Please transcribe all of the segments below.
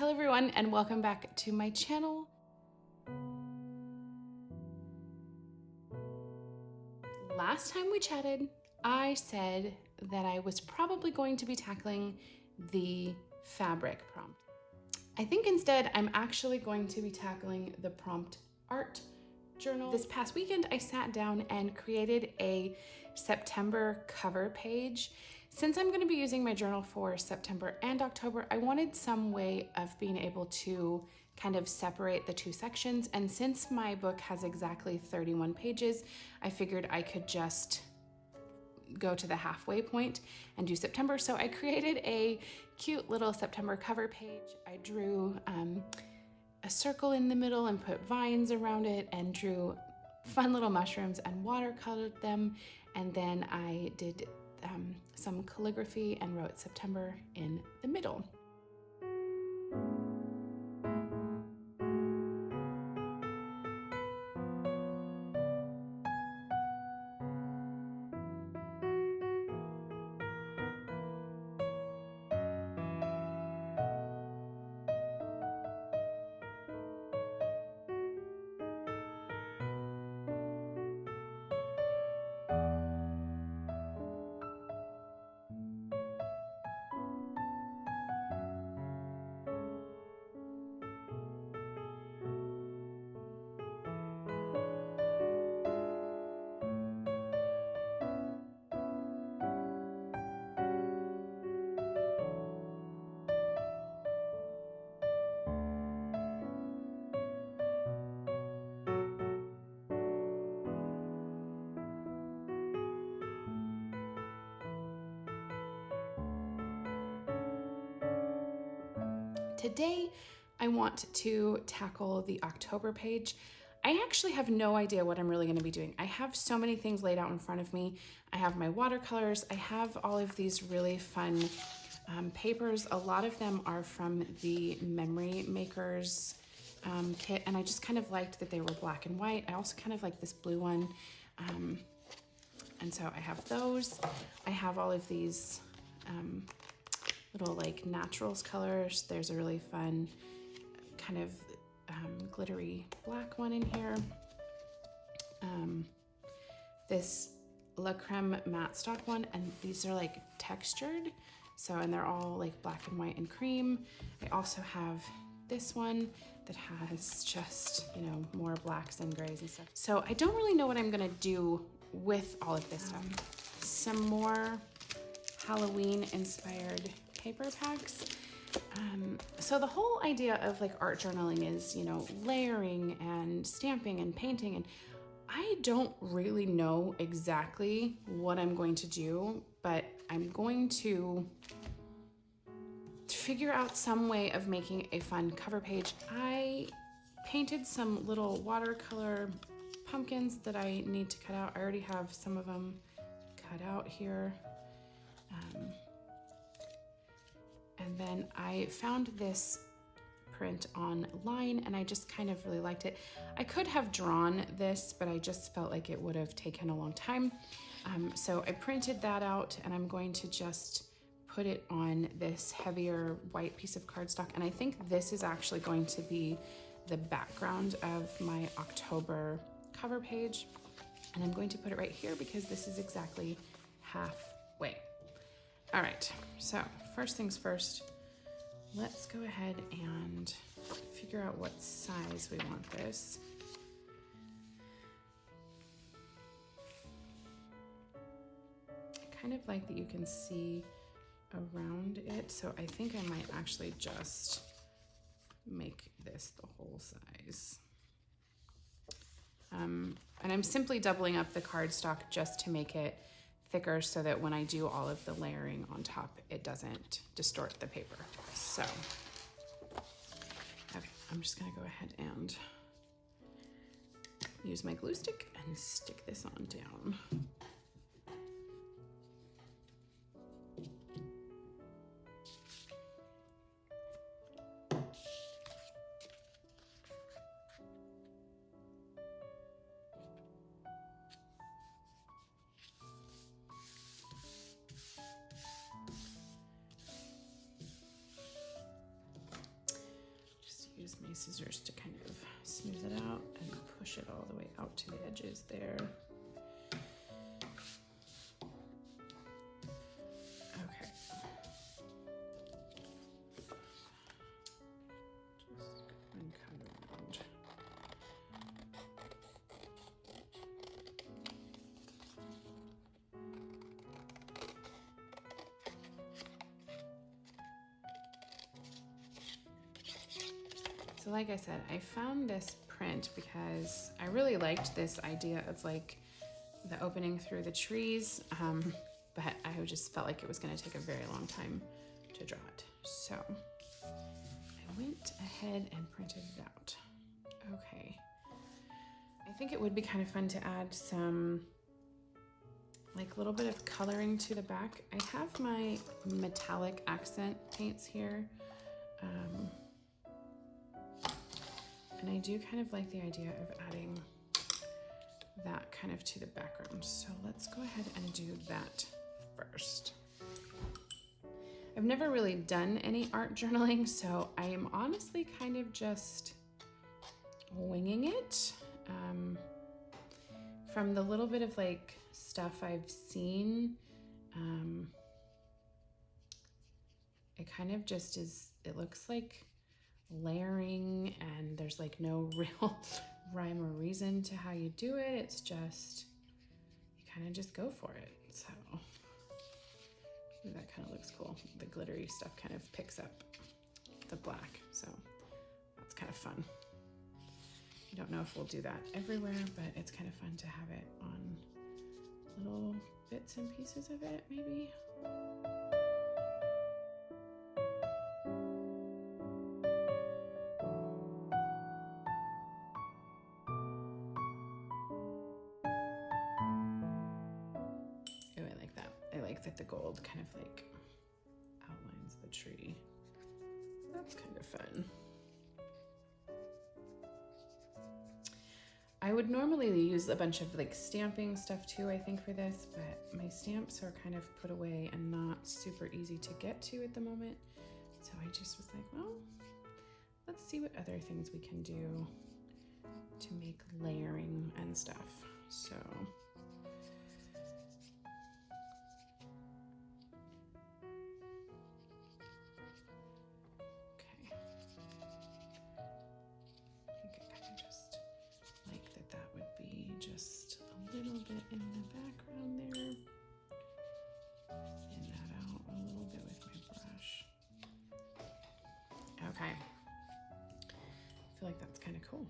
Hello everyone and welcome back to my channel. Last time we chatted, I said that I was probably going to be tackling the fabric prompt. I think instead I'm actually going to be tackling the prompt art journal. This past weekend, I sat down and created a September cover page. Since I'm going to be using my journal for September and October, I wanted some way of being able to kind of separate the two sections. And since my book has exactly 31 pages, I figured I could just go to the halfway point and do September. So I created a cute little September cover page. I drew a circle in the middle and put vines around it and drew fun little mushrooms and watercolored them. And then I did some calligraphy and wrote September in the middle. Today, I want to tackle the October page. I actually have no idea what I'm really going to be doing. I have so many things laid out in front of me. I have my watercolors. I have all of these really fun papers. A lot of them are from the Memory Makers kit, and I just kind of liked that they were black and white. I also kind of like this blue one. And so I have those. I have all of these little like naturals colors. There's a really fun kind of glittery black one in here. This La Creme matte stock one, and these are like textured. So, and they're all like black and white and cream. I also have this one that has just, you know, more blacks and grays and stuff. So I don't really know what I'm gonna do with all of this stuff. Some more Halloween inspired paper packs. So the whole idea of like art journaling is, you know, layering and stamping and painting, and I don't really know exactly what I'm going to do, but I'm going to figure out some way of making a fun cover page. I painted some little watercolor pumpkins that I need to cut out. I already have some of them cut out here. And then I found this print online and I just kind of really liked it. I could have drawn this, but I just felt like it would have taken a long time. So I printed that out and I'm going to just put it on this heavier white piece of cardstock. And I think this is actually going to be the background of my October cover page. And I'm going to put it right here because this is exactly halfway. All right, so first things first, let's go ahead and figure out what size we want this. I kind of like that you can see around it, so I think I might actually just make this the whole size. And I'm simply doubling up the cardstock just to make it thicker so that when I do all of the layering on top, it doesn't distort the paper. So, okay, I'm just gonna go ahead and use my glue stick and stick this on down. use my scissors to kind of smooth it out and push it all the way out to the edges there. Okay. Just go and cut around. So like I said, I found this print because I really liked this idea of like the opening through the trees, but I just felt like it was going to take a very long time to draw it. So I went ahead and printed it out. Okay. I think it would be kind of fun to add some like a little bit of coloring to the back. I have my metallic accent paints here. And I do kind of like the idea of adding that kind of to the background. So let's go ahead and do that first. I've never really done any art journaling, so I am honestly kind of just winging it. From the little bit of like stuff I've seen, it kind of just is, it looks like layering and there's like no real rhyme or reason to how you do it. It's just, you kind of just go for it. So that kind of looks cool. The glittery stuff kind of picks up the black. So that's kind of fun. I don't know if we'll do that everywhere, but it's kind of fun to have it on little bits and pieces of it, maybe. That the gold kind of like outlines the tree. That's kind of fun. I would normally use a bunch of like stamping stuff too, I think, for this, but my stamps are kind of put away and not super easy to get to at the moment. So I just was like, well, let's see what other things we can do to make layering and stuff. So just a little bit in the background there. Thin that out a little bit with my brush. Okay. I feel like that's kind of cool.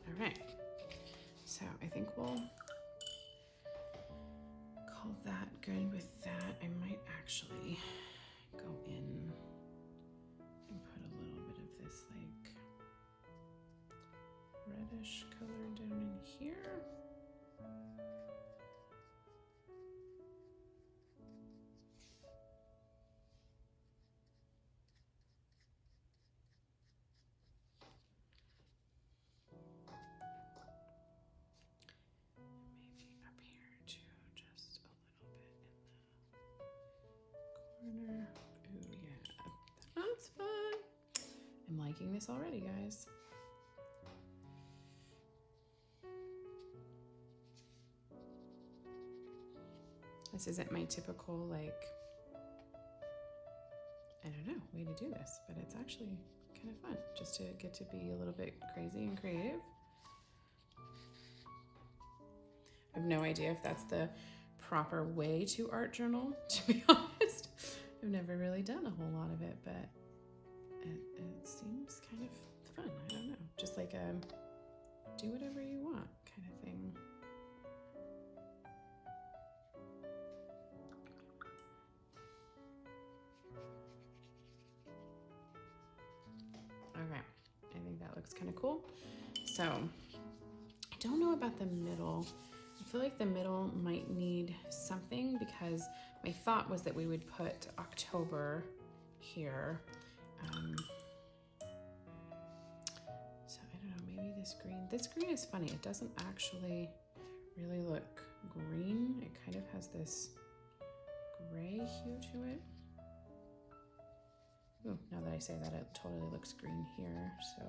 All right. So I think we'll call that good with that. I might actually go in and put a little bit of this like reddish color down in here. Ooh, yeah, that's fun. I'm liking this already, guys. This isn't my typical, like, I don't know, way to do this, but it's actually kind of fun just to get to be a little bit crazy and creative. I have no idea if that's the proper way to art journal, to be honest. I've never really done a whole lot of it, but it seems kind of fun. I don't know, just like a do whatever you want kind of thing. Okay, I think that looks kind of cool. So I don't know about the middle. I feel like the middle might need something because my thought was that we would put October here. So I don't know, maybe this green. This green is funny. It doesn't actually really look green. It kind of has this gray hue to it. Ooh, now that I say that, it totally looks green here, so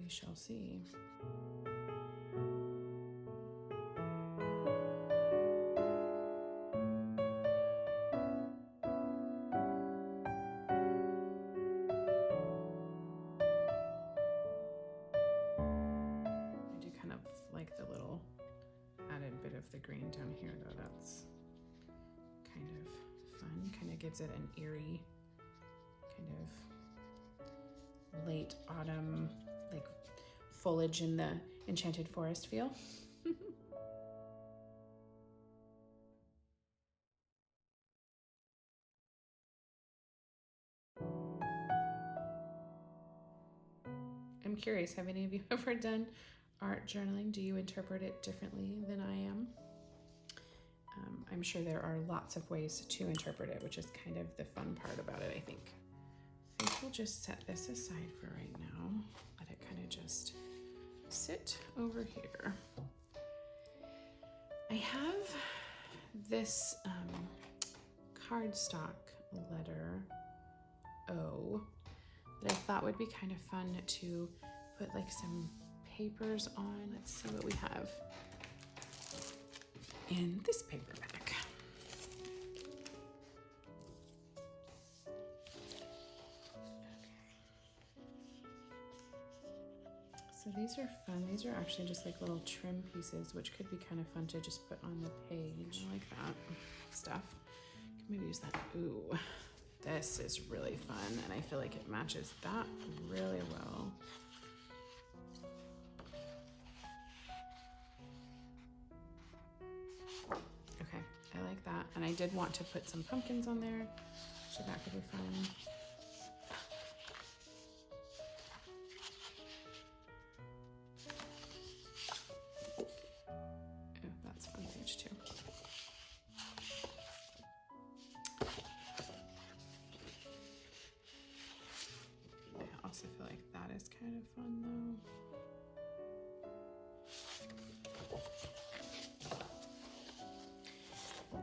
we shall see. Like the little added bit of the green down here, though. That's kind of fun. Kind of gives it an eerie kind of late autumn, like foliage in the Enchanted Forest feel. I'm curious, have any of you ever done art journaling? Do you interpret it differently than I am? I'm sure there are lots of ways to interpret it, which is kind of the fun part about it, I think. I think we'll just set this aside for right now. Let it kind of just sit over here. I have this cardstock letter O that I thought would be kind of fun to put like some papers on. Let's see what we have in this paper bag. So these are fun. These are actually just like little trim pieces, which could be kind of fun to just put on the page. I like that stuff. Can maybe use that. Ooh, this is really fun, and I feel like it matches that really well. Okay, I like that. And I did want to put some pumpkins on there, so that could be fun. Oh, that's fun page too. I also feel like that is kind of fun though.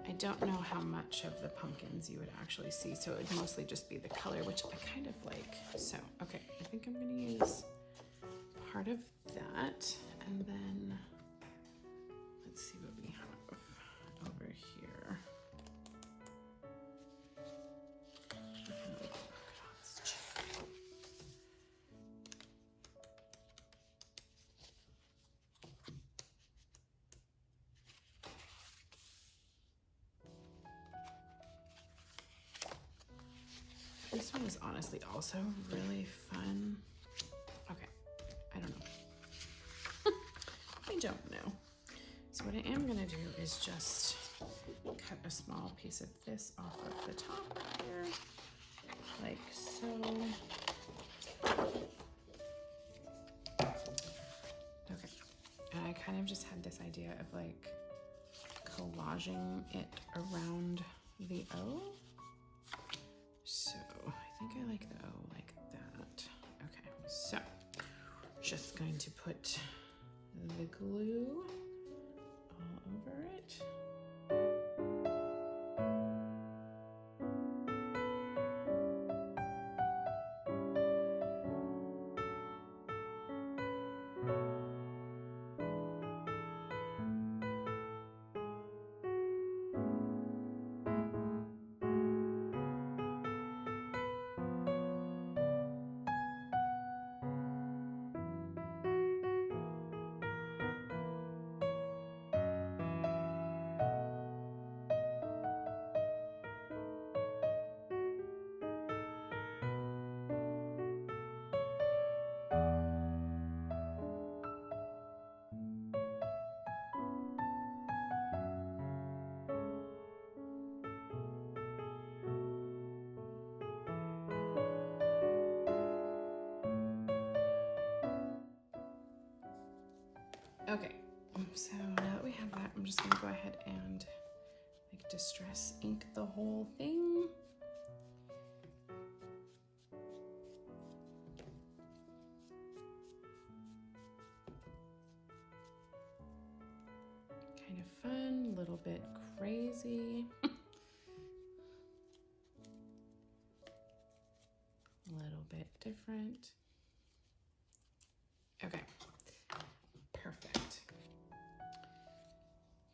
I don't know how much of the pumpkins you would actually see, so it would mostly just be the color, which I kind of like. So, okay, I think I'm gonna use part of that, and then let's see what we have over here. This one is honestly also really fun. Okay, I don't know. I don't know. So what I am gonna do is just cut a small piece of this off of the top here, like so. Okay, and I kind of just had this idea of like collaging it around the O. So I think I like the O like that. Okay, so just going to put the glue all over it. Okay, so now that we have that, I'm just gonna go ahead and like distress ink the whole thing. kind of fun, a little bit crazy. A little bit different. Okay, perfect.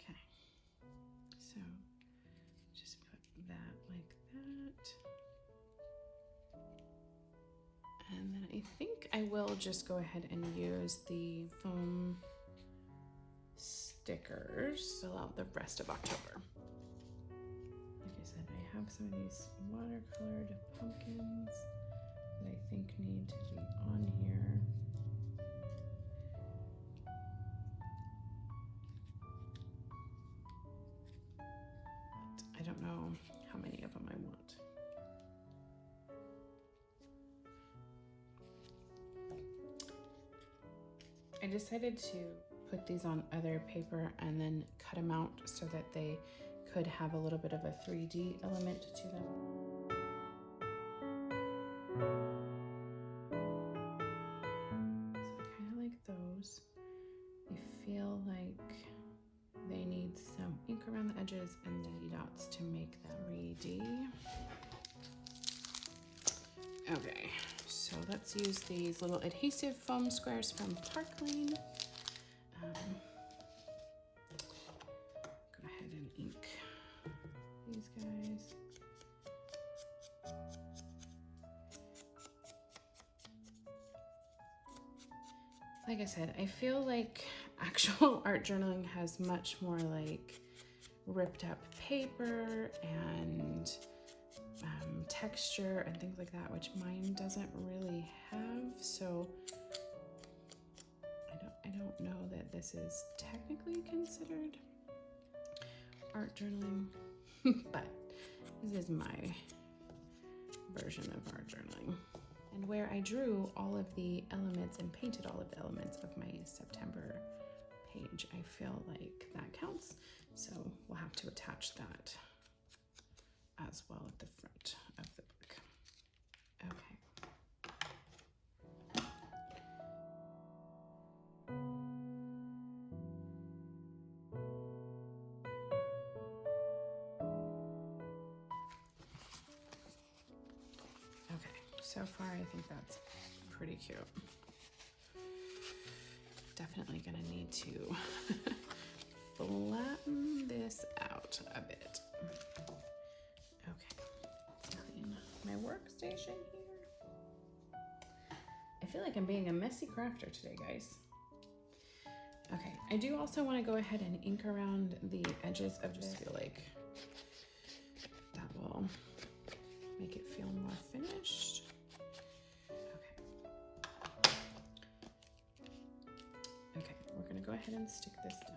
Okay, so just put that like that. And then I think I will just go ahead and use the foam stickers, fill out the rest of October. Like I said, I have some of these watercolored pumpkins that I think need to be on here. But I don't know how many of them I want. I decided to put these on other paper and then cut them out so that they could have a little bit of a 3D element to them. So I kind of like those. I feel like they need some ink around the edges and then dots to make them 3D. Okay, so let's use these little adhesive foam squares from Parklane. Go ahead and ink these guys. Like I said, I feel like actual art journaling has much more like ripped up paper and texture and things like that, which mine doesn't really have. So I don't know that this is technically considered art journaling, but this is my version of art journaling. And where I drew all of the elements and painted all of the elements of my September page, I feel like that counts. So we'll have to attach that as well at the front of the book. Okay. So far, I think that's pretty cute. Definitely gonna need to flatten this out a bit. Okay, let's clean my workstation here. I feel like I'm being a messy crafter today, guys. Okay, I do also want to go ahead and ink around the edges of this. I feel like that will make it feel more finished. Okay, we're gonna go ahead and stick this down.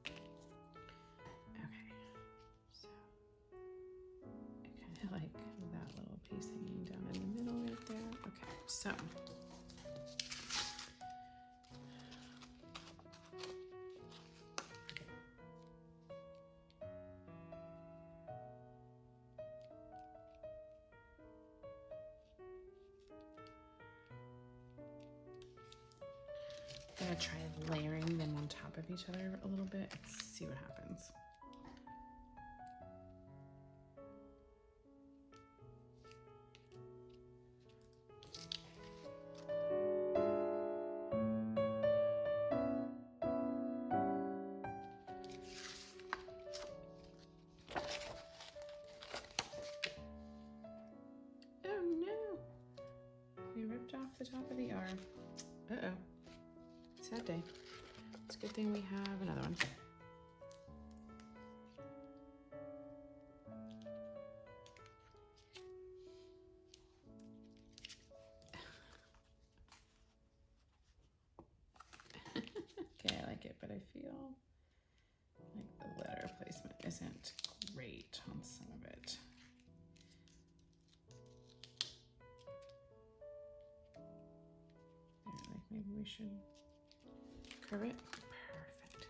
Okay, so I kind of like that little piece hanging down in the middle right there. Okay, so I'm gonna try layering them on top of each other a little bit and see what happens. Oh no! We ripped off the top of the R. Uh-oh. Sad day. It's a good thing we have another one. Okay, I like it, but I feel like the letter placement isn't great on some of it. There, like maybe we should curve it. Perfect.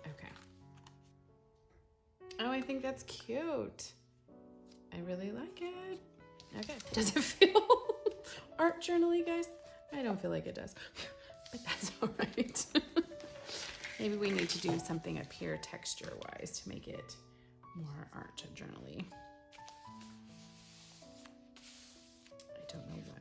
There. Okay. Oh, I think that's cute. I really like it. Okay. Does it feel art journaly, guys? I don't feel like it does, but that's all right. Maybe we need to do something up here texture-wise to make it more art journal-y. I don't know what.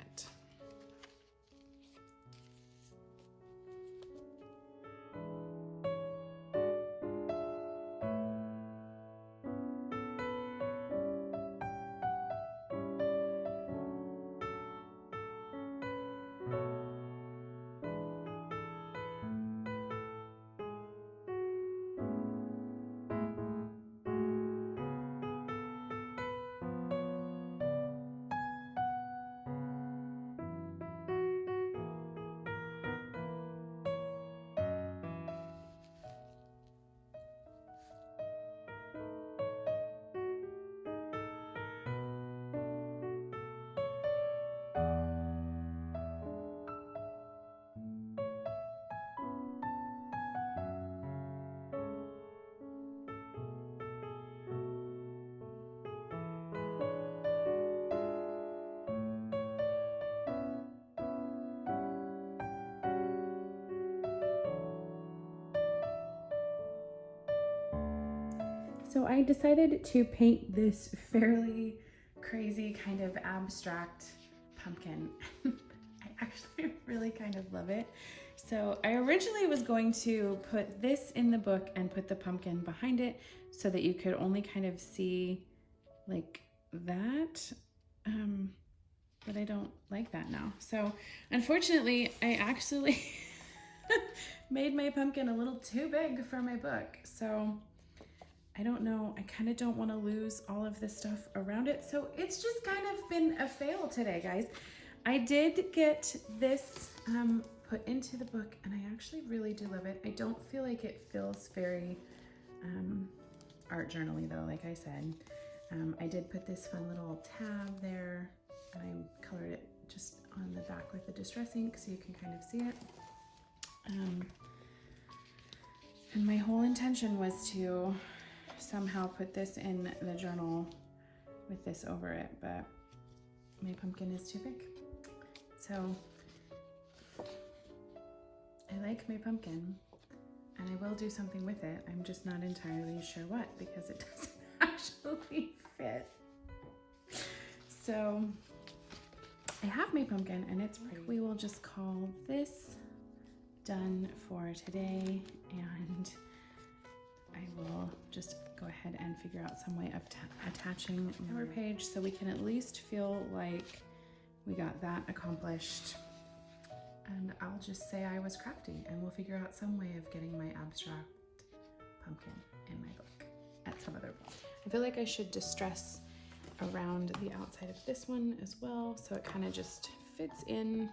So I decided to paint this fairly crazy kind of abstract pumpkin. I actually really kind of love it. So I originally was going to put this in the book and put the pumpkin behind it so that you could only kind of see like that. But I don't like that now. So unfortunately, I actually made my pumpkin a little too big for my book. So I don't know, I kind of don't want to lose all of this stuff around it. So it's just kind of been a fail today, guys. I did get this put into the book and I actually really do love it. I don't feel like it feels very art journal-y though, like I said. I did put this fun little tab there and I colored it just on the back with the Distress ink so you can kind of see it. And my whole intention was to somehow put this in the journal with this over it, but my pumpkin is too big. So I like my pumpkin and I will do something with it. I'm just not entirely sure what because it doesn't actually fit. So I have my pumpkin and it's pretty. We will just call this done for today and I will just go ahead and figure out some way of attaching the cover page so we can at least feel like we got that accomplished. And I'll just say I was crafty and we'll figure out some way of getting my abstract pumpkin in my book at some other point. I feel like I should distress around the outside of this one as well so it kind of just fits in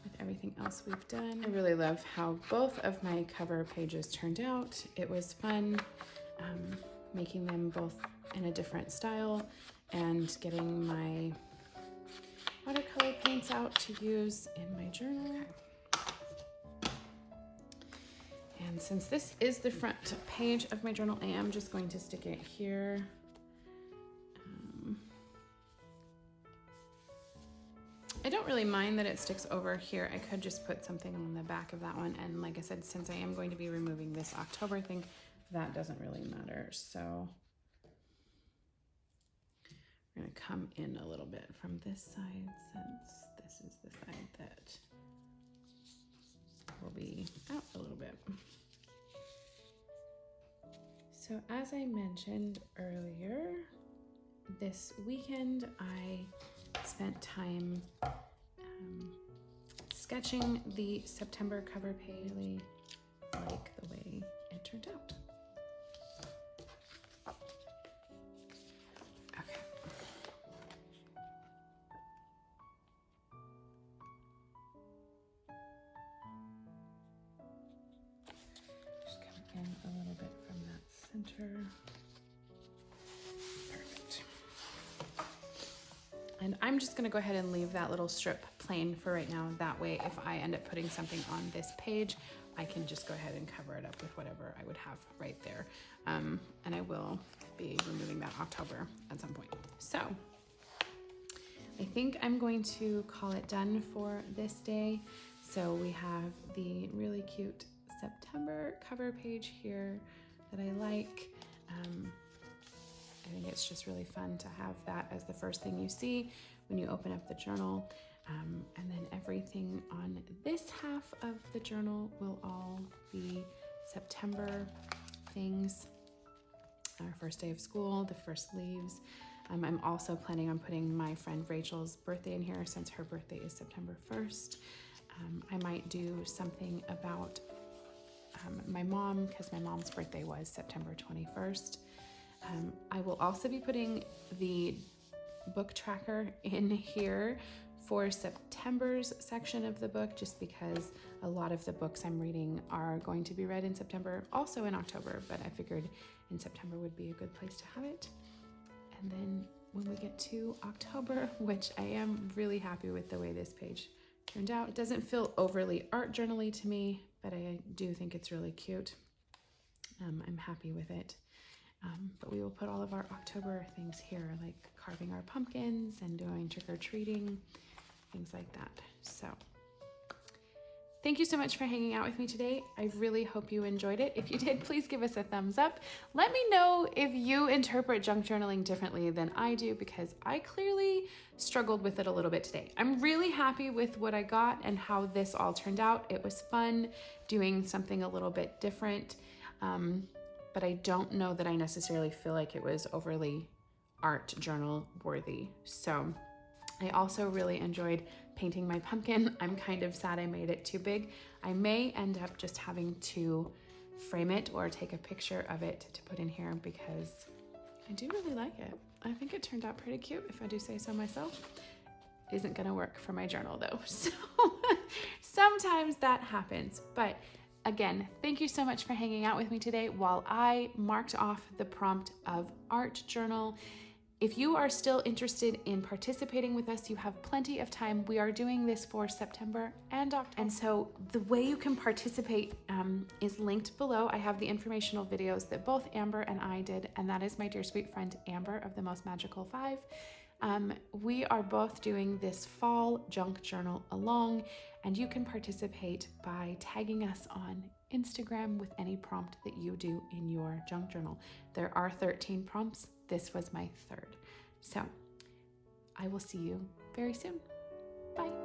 with everything else we've done. I really love how both of my cover pages turned out. It was fun making them both in a different style and getting my watercolor paints out to use in my journal. Okay. And since this is the front page of my journal, I am just going to stick it here. I don't really mind that it sticks over here. I could just put something on the back of that one. And like I said, since I am going to be removing this October thing, that doesn't really matter. So we're gonna come in a little bit from this side since this is the side that will be out a little bit. So as I mentioned earlier, this weekend I spent time sketching the September cover page. I really like the way it turned out. Okay. Just come in a little bit from that center. And I'm just gonna go ahead and leave that little strip plain for right now. That way, if I end up putting something on this page, I can just go ahead and cover it up with whatever I would have right there. And I will be removing that October at some point. So I think I'm going to call it done for this day. So we have the really cute September cover page here that I like. I think it's just really fun to have that as the first thing you see when you open up the journal. And then everything on this half of the journal will all be September things. Our first day of school, the first leaves. I'm also planning on putting my friend Rachel's birthday in here since her birthday is September 1st. I might do something about my mom because my mom's birthday was September 21st. I will also be putting the book tracker in here for September's section of the book, just because a lot of the books I'm reading are going to be read in September, also in October, but I figured in September would be a good place to have it. And then when we get to October, which I am really happy with the way this page turned out. It doesn't feel overly art journal-y to me, but I do think it's really cute. I'm happy with it. But we will put all of our October things here, like carving our pumpkins and doing trick-or-treating, things like that. So thank you so much for hanging out with me today. I really hope you enjoyed it. If you did, please give us a thumbs up. Let me know if you interpret junk journaling differently than I do, because I clearly struggled with it a little bit today. I'm really happy with what I got and how this all turned out. It was fun doing something a little bit different. But I don't know that I necessarily feel like it was overly art journal worthy. So I also really enjoyed painting my pumpkin. I'm kind of sad I made it too big. I may end up just having to frame it or take a picture of it to put in here because I do really like it. I think it turned out pretty cute, if I do say so myself. Isn't gonna work for my journal though, so sometimes that happens. But again, thank you so much for hanging out with me today while I marked off the prompt of art journal. If you are still interested in participating with us, you have plenty of time. We are doing this for September and October. And so the way you can participate is linked below. I have the informational videos that both Amber and I did, and that is my dear sweet friend Amber of The Most Magical 5. We are both doing this fall junk journal along, and you can participate by tagging us on Instagram with any prompt that you do in your junk journal. There are 13 prompts. This was my third. So I will see you very soon. Bye.